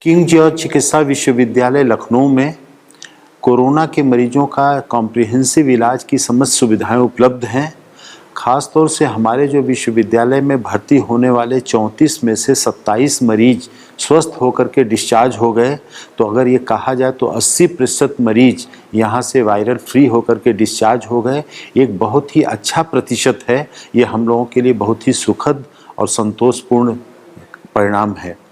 King George चिकित्सा विश्वविद्यालय लखनऊ में कोरोना के मरीजों का कॉम्प्रिहेंसिव इलाज की समस्त सुविधाएं उपलब्ध हैं। ख़ास तौर से हमारे जो विश्वविद्यालय में भर्ती होने वाले 34 में से 27 मरीज स्वस्थ होकर के डिस्चार्ज हो गए। तो अगर ये कहा जाए तो 80% मरीज यहाँ से वायरल फ्री होकर के डिस्चार्ज हो गए। एक बहुत ही अच्छा प्रतिशत है। ये हम लोगों के लिए बहुत ही सुखद और संतोषपूर्ण परिणाम है।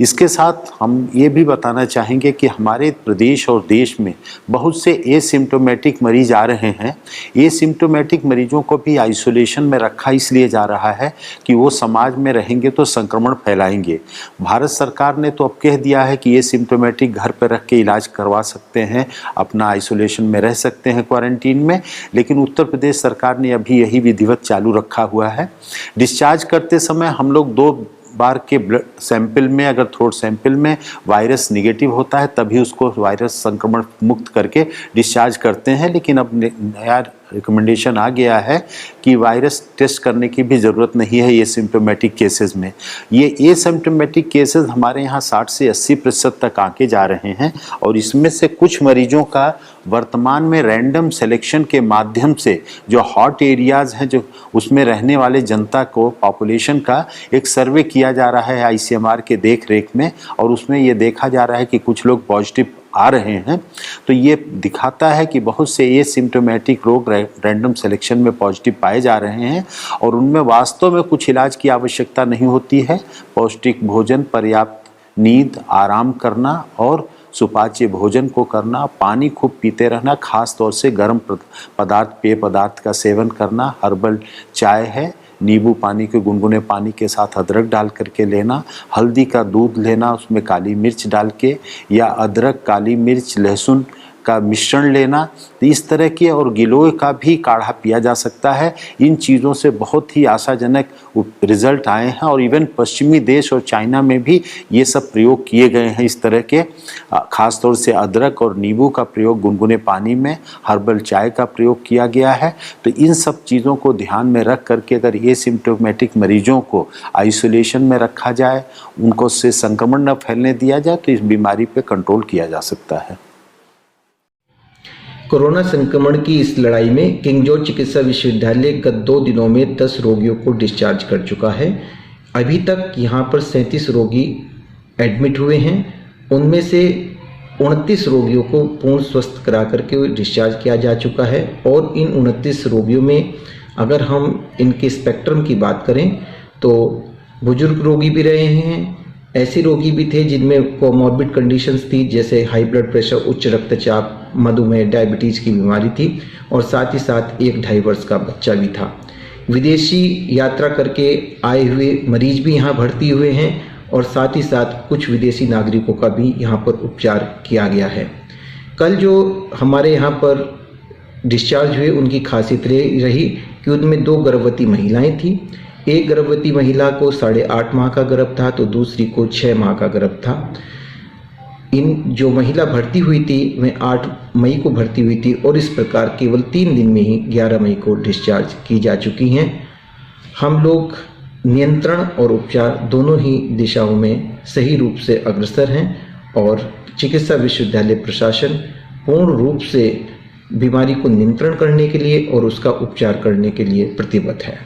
इसके साथ हम ये भी बताना चाहेंगे कि हमारे प्रदेश और देश में बहुत से एसिम्प्टोमेटिक मरीज आ रहे हैं। एसिम्प्टोमेटिक मरीजों को भी आइसोलेशन में रखा इसलिए जा रहा है कि वो समाज में रहेंगे तो संक्रमण फैलाएंगे। भारत सरकार ने तो अब कह दिया है कि एसिम्प्टोमेटिक घर पर रख के इलाज करवा सकते हैं, अपना आइसोलेशन में रह सकते हैं क्वारंटीन में, लेकिन उत्तर प्रदेश सरकार ने अभी यही विधिवत चालू रखा हुआ है। डिस्चार्ज करते समय हम लोग 2 बार के ब्लड सैंपल में, अगर थ्रोट सैंपल में वायरस निगेटिव होता है तभी उसको वायरस संक्रमण मुक्त करके डिस्चार्ज करते हैं। लेकिन अब नया रिकमेंडेशन आ गया है कि वायरस टेस्ट करने की भी ज़रूरत नहीं है एसिम्प्टोमेटिक केसेस में। ये एसिम्प्टोमेटिक केसेस हमारे यहाँ 60 से 80% तक आके जा रहे हैं और इसमें से कुछ मरीजों का वर्तमान में रैंडम सिलेक्शन के माध्यम से जो हॉट एरियाज़ हैं, जो उसमें रहने वाले जनता को, पॉपुलेशन का एक सर्वे किया जा रहा है ICMR के देख रेख में, और उसमें ये देखा जा रहा है कि कुछ लोग पॉजिटिव आ रहे हैं। तो ये दिखाता है कि बहुत से एसिम्प्टोमेटिक रोग रैंडम सिलेक्शन में पॉजिटिव पाए जा रहे हैं और उनमें वास्तव में कुछ इलाज की आवश्यकता नहीं होती है। पौष्टिक भोजन, पर्याप्त नींद, आराम करना और सुपाच्य भोजन को करना, पानी खूब पीते रहना, खास तौर से गर्म पदार्थ, पेय पदार्थ का सेवन करना, हर्बल चाय है, नींबू पानी के गुनगुने पानी के साथ अदरक डाल करके लेना, हल्दी का दूध लेना, उसमें काली मिर्च डाल के, या अदरक, काली मिर्च, लहसुन का मिश्रण लेना। तो इस तरह के, और गिलोय का भी काढ़ा पिया जा सकता है। इन चीज़ों से बहुत ही आशाजनक रिजल्ट आए हैं और इवन पश्चिमी देश और चाइना में भी ये सब प्रयोग किए गए हैं। इस तरह के ख़ास तौर से अदरक और नींबू का प्रयोग गुनगुने पानी में, हर्बल चाय का प्रयोग किया गया है। तो इन सब चीज़ों को ध्यान में रख करके अगर एसिम्प्टोमेटिक मरीजों को आइसोलेशन में रखा जाए, उनको से संक्रमण न फैलने दिया जाए, तो इस बीमारी पर कंट्रोल किया जा सकता है। कोरोना संक्रमण की इस लड़ाई में किंग जॉर्ज चिकित्सा विश्वविद्यालय गत 2 दिनों में 10 रोगियों को डिस्चार्ज कर चुका है। अभी तक यहाँ पर 37 रोगी एडमिट हुए हैं। उनमें से 29 रोगियों को पूर्ण स्वस्थ करा करके डिस्चार्ज किया जा चुका है और इन 29 रोगियों में अगर हम इनके स्पेक्ट्रम की बात करें तो बुजुर्ग रोगी भी रहे हैं, ऐसे रोगी भी थे जिनमें कोमॉर्बिड कंडीशंस थी, जैसे हाई ब्लड प्रेशर, उच्च रक्तचाप, मधुमेह, डायबिटीज़ की बीमारी थी, और साथ ही साथ 1-2.5 वर्ष का बच्चा भी था। विदेशी यात्रा करके आए हुए मरीज भी यहाँ भर्ती हुए हैं और साथ ही साथ कुछ विदेशी नागरिकों का भी यहाँ पर उपचार किया गया है। कल जो हमारे यहाँ पर डिस्चार्ज हुए उनकी खासियत रही कि उनमें 2 गर्भवती महिलाएँ थीं। एक गर्भवती महिला को 8.5 माह का गर्भ था तो दूसरी को 6 माह का गर्भ था। इन जो महिला भर्ती हुई थी वह 8 मई को भर्ती हुई थी और इस प्रकार केवल 3 दिन में ही 11 मई को डिस्चार्ज की जा चुकी हैं। हम लोग नियंत्रण और उपचार दोनों ही दिशाओं में सही रूप से अग्रसर हैं और चिकित्सा विश्वविद्यालय प्रशासन पूर्ण रूप से बीमारी को नियंत्रण करने के लिए और उसका उपचार करने के लिए प्रतिबद्ध है।